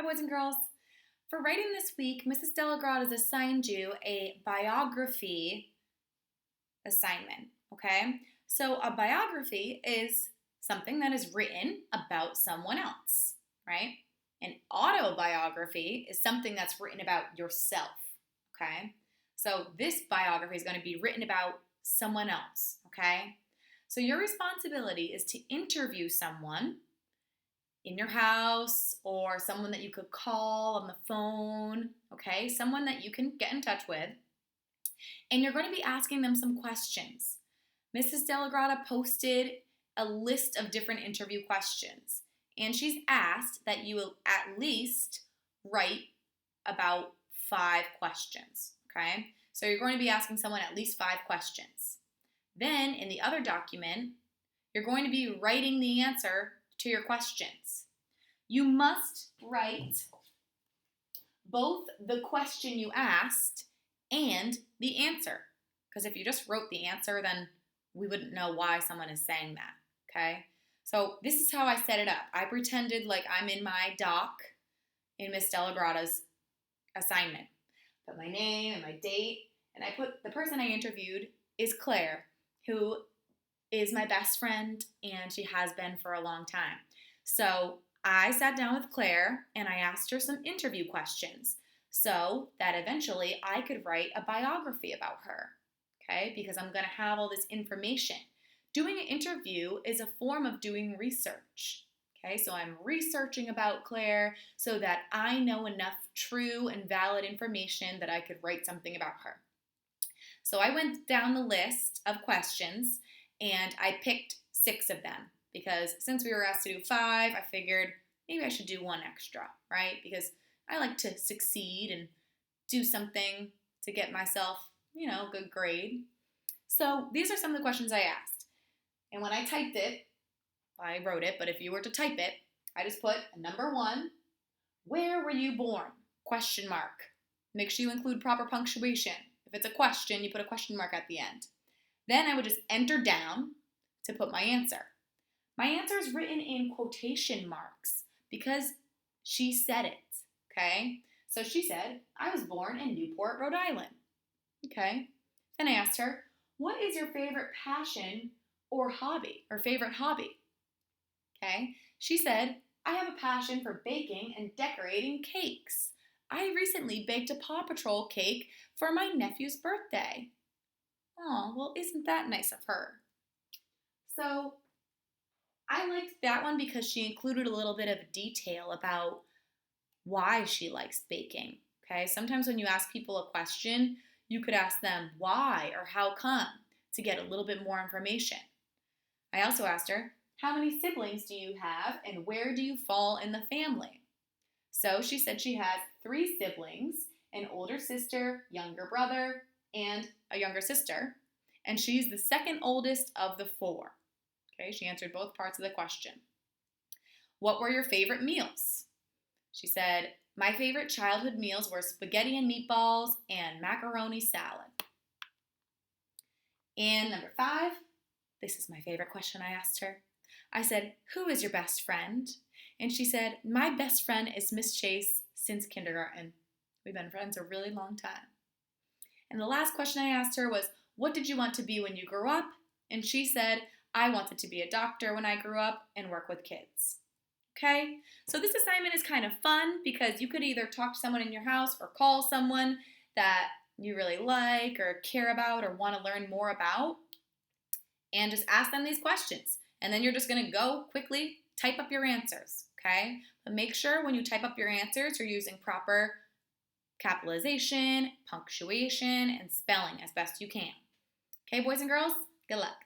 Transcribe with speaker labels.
Speaker 1: boys and girls. For writing this week, Mrs. Delagrad has assigned you a biography assignment, okay? So a biography is something that is written about someone else, right? An autobiography is something that's written about yourself, okay? So this biography is going to be written about someone else, okay? So your responsibility is to interview someone in your house or someone that you could call on the phone, okay? Someone that you can get in touch with. And you're going to be asking them some questions. Mrs. Delagrada posted a list of different interview questions, and she's asked that you will at least write about 5 questions, okay? So you're going to be asking someone at least 5 questions. Then in the other document, you're going to be writing the answer to your questions. You must write both the question you asked and the answer. Because if you just wrote the answer, then we wouldn't know why someone is saying that, okay? So this is how I set it up. I pretended like I'm in my doc in Miss Delagrada's assignment. Put my name and my date, and I put the person I interviewed is Claire, who is my best friend, and she has been for a long time. So I sat down with Claire, and I asked her some interview questions so that eventually I could write a biography about her, okay? Because I'm going to have all this information. Doing an interview is a form of doing research, okay? So I'm researching about Claire so that I know enough true and valid information that I could write something about her. So I went down the list of questions, and I picked 6 of them because since we were asked to do 5, I figured maybe I should do 1 extra, right? Because I like to succeed and do something to get myself, a good grade. So these are some of the questions I asked. And when I typed it, I wrote it, but if you were to type it, I just put number 1, where were you born? Question mark. Make sure you include proper punctuation. If it's a question, you put a question mark at the end. Then I would just enter down to put my answer. My answer is written in quotation marks because she said it, okay? So she said, I was born in Newport, Rhode Island, okay? Then I asked her, what is your favorite passion or hobby, or favorite hobby? Okay, she said, I have a passion for baking and decorating cakes. I recently baked a Paw Patrol cake for my nephew's birthday. Oh, well, isn't that nice of her? So I liked that one because she included a little bit of detail about why she likes baking. Okay, sometimes when you ask people a question, you could ask them why or how come to get a little bit more information. I also asked her, how many siblings do you have and where do you fall in the family? So she said she has 3 siblings, an older sister, younger brother, and a younger sister, and she's the second oldest of the 4. Okay, she answered both parts of the question. What were your favorite meals? She said, my favorite childhood meals were spaghetti and meatballs and macaroni salad. And number 5, this is my favorite question I asked her. I said, who is your best friend? And she said, my best friend is Miss Chase since kindergarten. We've been friends a really long time. And the last question I asked her was, what did you want to be when you grew up? And she said, I wanted to be a doctor when I grew up and work with kids. Okay, so this assignment is kind of fun because you could either talk to someone in your house or call someone that you really like or care about or want to learn more about and just ask them these questions. And then you're just going to go quickly type up your answers, okay? But make sure when you type up your answers, you're using proper capitalization, punctuation, and spelling as best you can. Okay, boys and girls, good luck.